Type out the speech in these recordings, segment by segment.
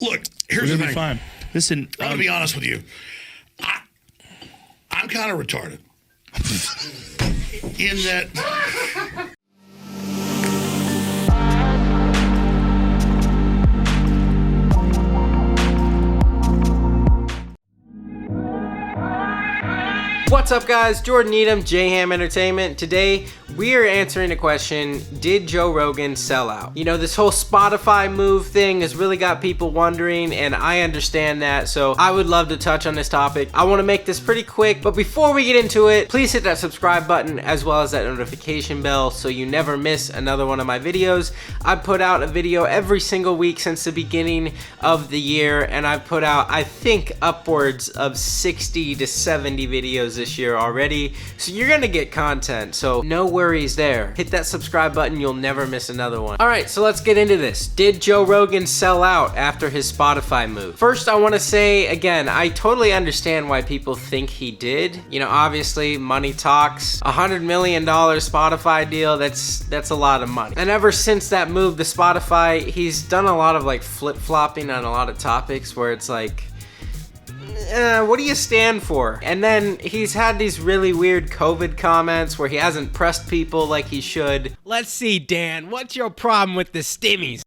Look, here's the thing. Fine. Listen, I'm gonna be honest with you. I'm kind of retarded. In that. What's up, guys? Jordan Needham, J-Ham Entertainment. Today, we are answering the question, did Joe Rogan sell out? You know, this whole Spotify move thing has really got people wondering, and I understand that, so I would love to touch on this topic. I want to make this pretty quick, but before we get into it, please hit that subscribe button as well as that notification bell so you never miss another one of my videos. I put out a video every single week since the beginning of the year, and I've put out, I think, upwards of 60 to 70 videos this year already, so you're gonna get content, so no worries there. Hit that subscribe button, you'll never miss another one. Alright, so let's get into this. Did Joe Rogan sell out after his Spotify move? First, I want to say, again, I totally understand why people think he did. You know, obviously, money talks. $100 million Spotify deal, that's a lot of money. And ever since that move to Spotify, he's done a lot of like flip-flopping on a lot of topics where it's like, what do you stand for? And then he's had these really weird COVID comments where he hasn't pressed people like he should. Let's see, Dan, what's your problem with the stimmies?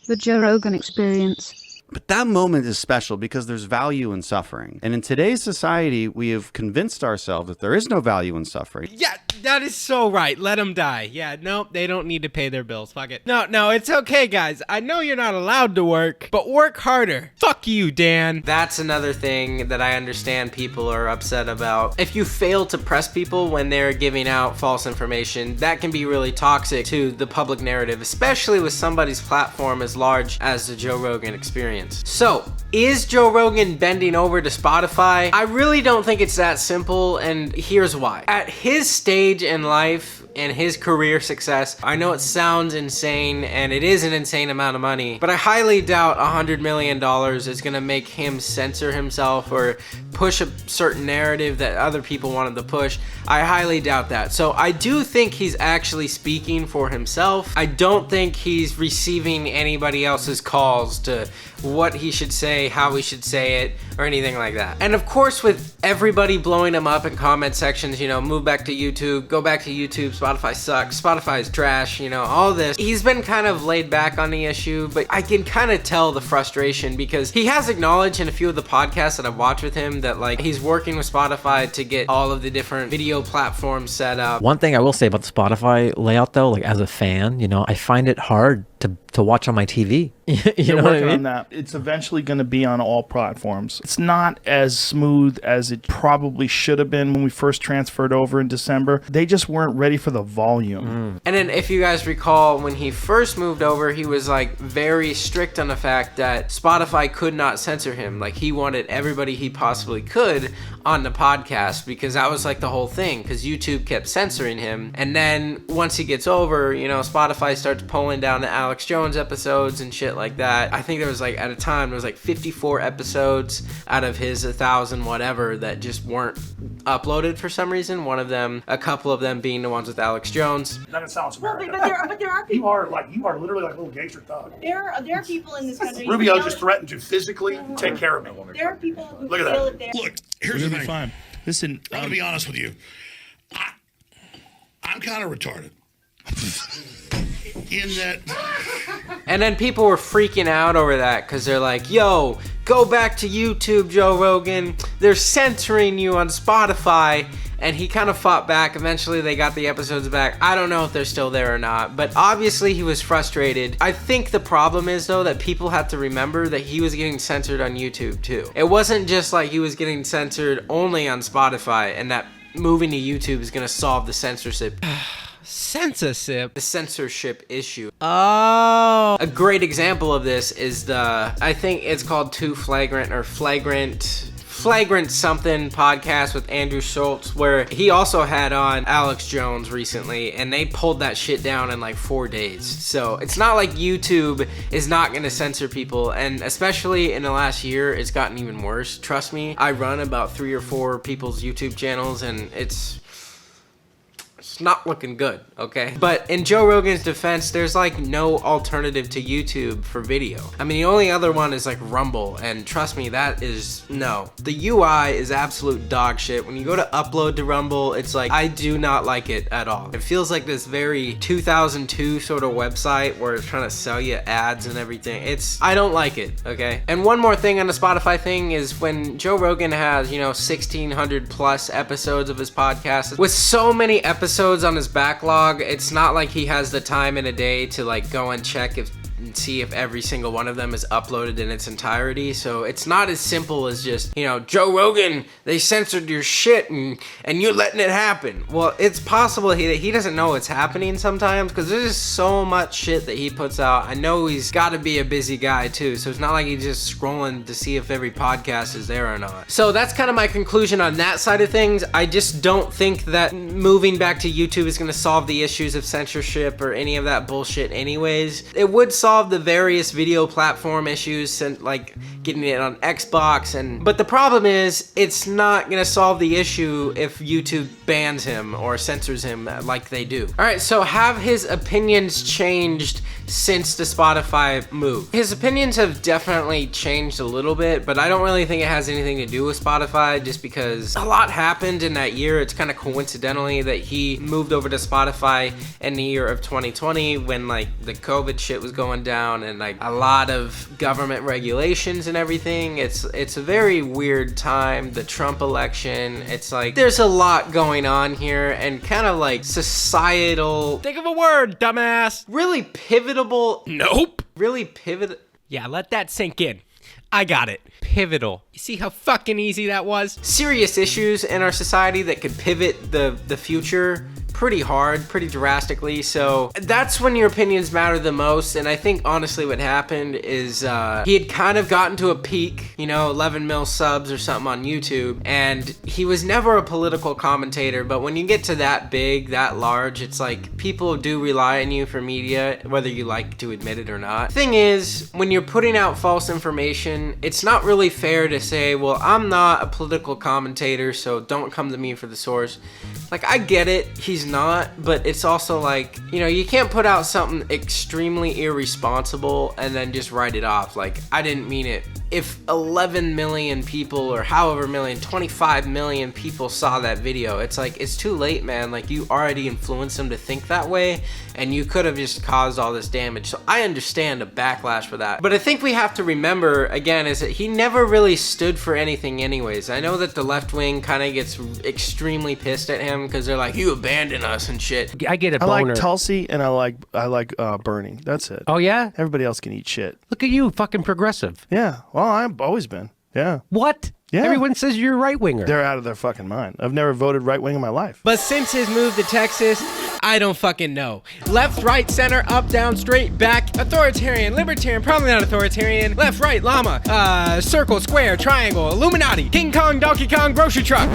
The Joe Rogan Experience. But that moment is special because there's value in suffering. And in today's society, we have convinced ourselves that there is no value in suffering. Yeah, that is so right. Let them die. Yeah, nope, they don't need to pay their bills. Fuck it. No, it's okay, guys. I know you're not allowed to work, but work harder. Fuck you, Dan. That's another thing that I understand people are upset about. If you fail to press people when they're giving out false information, that can be really toxic to the public narrative, especially with somebody's platform as large as the Joe Rogan Experience. So, is Joe Rogan bending over to Spotify? I really don't think it's that simple, and here's why. At his stage in life and his career success, I know it sounds insane, and it is an insane amount of money, but I highly doubt $100 million is gonna make him censor himself or push a certain narrative that other people wanted to push. I highly doubt that. So I do think he's actually speaking for himself. I don't think he's receiving anybody else's calls to what he should say, how he should say it, or anything like that. And of course, with everybody blowing him up in comment sections, you know, move back to YouTube, go back to YouTube, Spotify sucks, Spotify is trash, you know, all this. He's been kind of laid back on the issue, but I can kind of tell the frustration because he has acknowledged in a few of the podcasts that I've watched with him that like he's working with Spotify to get all of the different video platforms set up. One thing I will say about the Spotify layout though, like as a fan, you know, I find it hard to watch on my TV. You know what I mean? On that. It's eventually going to be on all platforms. It's not as smooth as it probably should have been when we first transferred over in December. They just weren't ready for the volume. And then if you guys recall, when he first moved over, he was like very strict on the fact that Spotify could not censor him. Like he wanted everybody he possibly could on the podcast because that was like the whole thing because YouTube kept censoring him. And then once he gets over, you know, Spotify starts pulling down the Alex Jones episodes and shit like that. I think there was like, at a time, there was like 54 episodes out of his 1,000 whatever that just weren't uploaded for some reason. One of them, a couple of them being the ones with Alex Jones. That doesn't sound American. But there are people. You are literally like a little gangster thug. There are people in this country. Rubio just threatened to physically take care of me. There are people who Look at feel that. that. Look, here's the thing. Fine. Listen, I'm gonna be honest with you. I'm kind of retarded. In that. And then people were freaking out over that because they're like, yo, go back to YouTube, Joe Rogan. They're censoring you on Spotify. And he kind of fought back. Eventually, they got the episodes back. I don't know if they're still there or not, but obviously he was frustrated. I think the problem is, though, that people have to remember that he was getting censored on YouTube, too. It wasn't just like he was getting censored only on Spotify and that moving to YouTube is going to solve the censorship. The censorship issue. Oh. A great example of this is I think it's called Flagrant something podcast with Andrew Schultz, where he also had on Alex Jones recently, and they pulled that shit down in like 4 days. So it's not like YouTube is not going to censor people, and especially in the last year, it's gotten even worse. Trust me, I run about 3 or 4 people's YouTube channels, and it's It's not looking good, okay? But in Joe Rogan's defense, there's like no alternative to YouTube for video. I mean, the only other one is like Rumble, and trust me, that is no. The UI is absolute dog shit. When you go to upload to Rumble, it's like, I do not like it at all. It feels like this very 2002 sort of website where it's trying to sell you ads and everything. I don't like it, okay? And one more thing on the Spotify thing is when Joe Rogan has, 1,600 plus episodes of his podcast, with so many episodes on his backlog, it's not like he has the time in a day to like go and check and see if every single one of them is uploaded in its entirety. So it's not as simple as just, Joe Rogan, they censored your shit and you're letting it happen. Well, it's possible that he doesn't know what's happening sometimes, because there's just so much shit that he puts out. I know he's got to be a busy guy too, so it's not like he's just scrolling to see if every podcast is there or not. So that's kind of my conclusion on that side of things. I just don't think that moving back to YouTube is going to solve the issues of censorship or any of that bullshit anyways. It would solve the various video platform issues and like getting it on Xbox, but the problem is it's not gonna solve the issue if YouTube bans him or censors him like they do. All right, so have his opinions changed since the Spotify move? His opinions have definitely changed a little bit, but I don't really think it has anything to do with Spotify, just because a lot happened in that year. It's kind of coincidentally that he moved over to Spotify in the year of 2020 when like the COVID shit was going down and like a lot of government regulations and everything. It's a very weird time. The Trump election, it's like there's a lot going on here, and kind of like societal, Think of a word, dumbass. really pivotal. Nope. Really pivot. Yeah, let that sink in. I got it. Pivotal. You see how fucking easy that was? Serious issues in our society that could pivot the future pretty hard, pretty drastically. So that's when your opinions matter the most. And I think honestly what happened is he had kind of gotten to a peak, 11 mil subs or something on YouTube, and he was never a political commentator. But when you get to that big, that large, it's like people do rely on you for media, whether you like to admit it or not. Thing is, when you're putting out false information, it's not really fair to say, well, I'm not a political commentator, so don't come to me for the source. Like, I get it, he's not, but it's also like, you can't put out something extremely irresponsible and then just write it off. Like, I didn't mean it. If 11 million people or however million, 25 million people saw that video, it's like, it's too late, man. Like, you already influenced them to think that way, and you could have just caused all this damage. So I understand a backlash for that. But I think we have to remember, again, is that he never really stood for anything anyways. I know that the left wing kind of gets extremely pissed at him because they're like, you abandon us and shit. I get a I boner. like Tulsi and I like Bernie. That's it. Oh, yeah? Everybody else can eat shit. Look at you, fucking progressive. Yeah. Well, I've always been. Yeah. What? Yeah. Everyone says you're a right-winger. They're out of their fucking mind. I've never voted right wing in my life. But since his move to Texas, I don't fucking know. Left, right, center, up, down, straight, back, authoritarian, libertarian, probably not authoritarian, left, right, llama, circle, square, triangle, Illuminati, King Kong, Donkey Kong, grocery truck.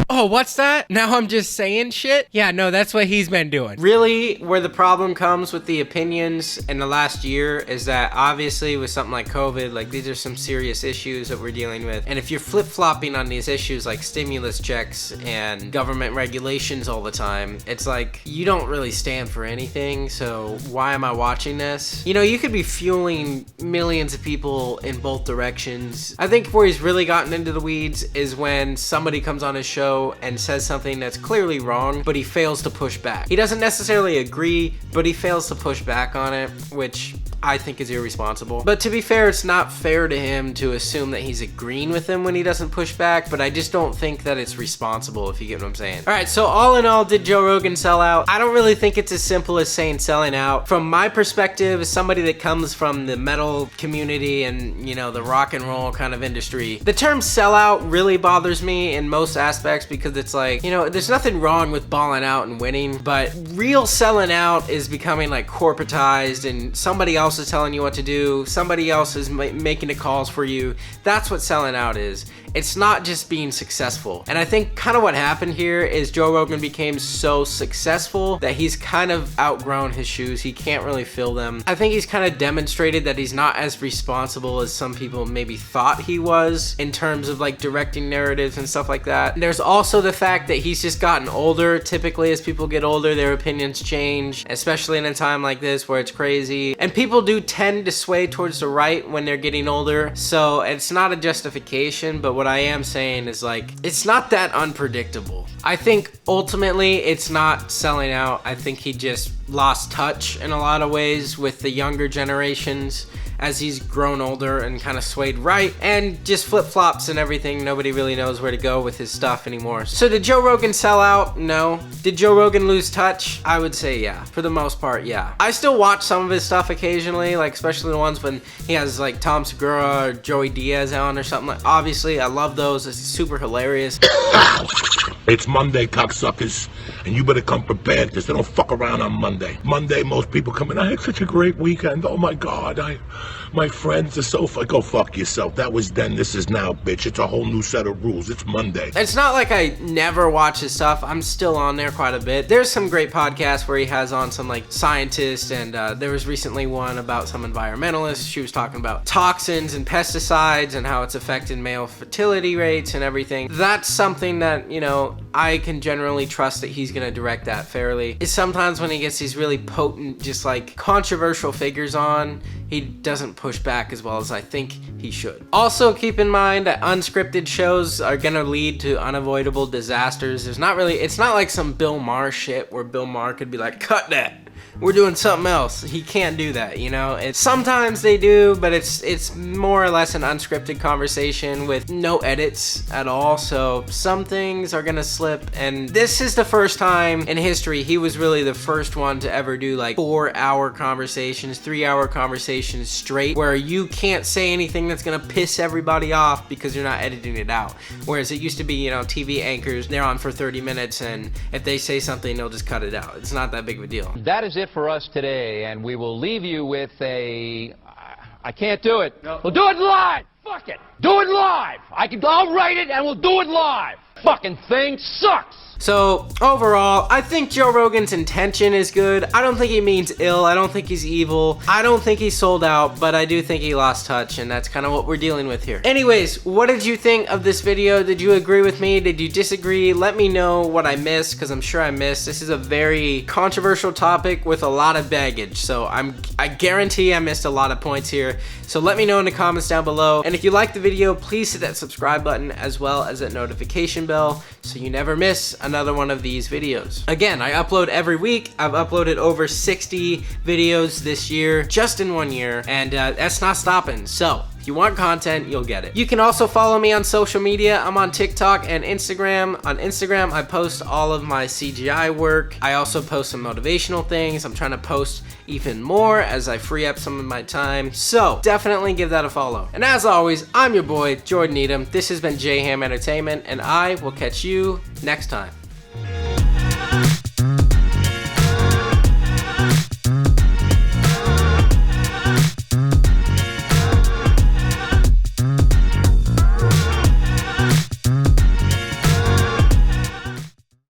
Oh, what's that? Now I'm just saying shit? Yeah, no, that's what he's been doing. Really, where the problem comes with the opinions in the last year is that obviously with something like COVID, like these are some serious issues that we're dealing with. And if you're flip-flopping on these issues like stimulus checks and government regulations all the time, it's like you don't really stand for anything, so why am I watching this? You could be fueling millions of people in both directions. I think where he's really gotten into the weeds is when somebody comes on his show and says something that's clearly wrong, but he fails to push back. He doesn't necessarily agree, but he fails to push back on it, which I think is irresponsible. But to be fair, it's not fair to him to assume that he's agreeing with him when he doesn't push back, but I just don't think that it's responsible, if you get what I'm saying. All right, so all in all, did Joe Rogan sell out? I don't really think it's as simple as saying selling out. From my perspective, as somebody that comes from the metal community and, the rock and roll kind of industry, the term sellout really bothers me in most aspects because it's like, there's nothing wrong with balling out and winning, but real selling out is becoming like corporatized and somebody else else is telling you what to do. Somebody else is making the calls for you. That's what selling out is. It's not just being successful. And I think kind of what happened here is Joe Rogan became so successful that he's kind of outgrown his shoes. He can't really fill them. I think he's kind of demonstrated that he's not as responsible as some people maybe thought he was in terms of like directing narratives and stuff like that. There's also the fact that he's just gotten older. Typically, as people get older, their opinions change, especially in a time like this where it's crazy. And people do tend to sway towards the right when they're getting older. So it's not a justification, but what I am saying is like, it's not that unpredictable. I think ultimately it's not selling out. I think he just lost touch in a lot of ways with the younger generations as he's grown older and kind of swayed right and just flip-flops and everything. Nobody really knows where to go with his stuff anymore. So did Joe Rogan sell out? No. Did Joe Rogan lose touch? I would say yeah. For the most part, yeah. I still watch some of his stuff occasionally, like especially the ones when he has like Tom Segura or Joey Diaz on or something. Like, obviously, I love those. It's super hilarious. It's Monday, cocksuckers, and you better come prepared because they don't fuck around on Monday. Monday, most people come in, I had such a great weekend. Oh my God, my friends are so go fuck yourself. That was then, this is now, bitch. It's a whole new set of rules. It's Monday. It's not like I never watch his stuff. I'm still on there quite a bit. There's some great podcasts where he has on some like scientists, and there was recently one about some environmentalists. She was talking about toxins and pesticides and how it's affecting male fertility rates and everything. That's something that, you know, I can generally trust that he's gonna direct that fairly. It's sometimes when he gets these really potent, just like controversial figures on, he doesn't push back as well as I think he should. Also keep in mind that unscripted shows are gonna lead to unavoidable disasters. It's not like some Bill Maher shit where Bill Maher could be like, cut that, we're doing something else. He can't do that, you know? Sometimes they do, but it's more or less an unscripted conversation with no edits at all, so some things are gonna slip, and this is the first time in history he was really the first one to ever do like 4-hour conversations, 3-hour conversations straight, where you can't say anything that's gonna piss everybody off because you're not editing it out. Whereas it used to be, you know, TV anchors, they're on for 30 minutes, and if they say something, they'll just cut it out. It's not that big of a deal. That is it for us today, and we will leave you with I can't do it. No. We'll do it live. Fuck it. Do it live. I'll write it and we'll do it live. Fucking thing sucks. So overall, I think Joe Rogan's intention is good. I don't think he means ill. I don't think he's evil. I don't think he sold out, but I do think he lost touch, and that's kind of what we're dealing with here. Anyways, what did you think of this video? Did you agree with me? Did you disagree? Let me know what I missed, because I'm sure I missed. This is a very controversial topic with a lot of baggage, so I guarantee I missed a lot of points here. So let me know in the comments down below. And if you liked the video, please hit that subscribe button as well as that notification bell so you never miss another one of these videos. Again, I upload every week. I've uploaded over 60 videos this year, just in 1 year, and that's not stopping. So if you want content, you'll get it. You can also follow me on social media. I'm on TikTok and Instagram. On Instagram, I post all of my CGI work. I also post some motivational things. I'm trying to post even more as I free up some of my time. So definitely give that a follow. And as always, I'm your boy, Jordan Needham. This has been J-Ham Entertainment, and I will catch you next time.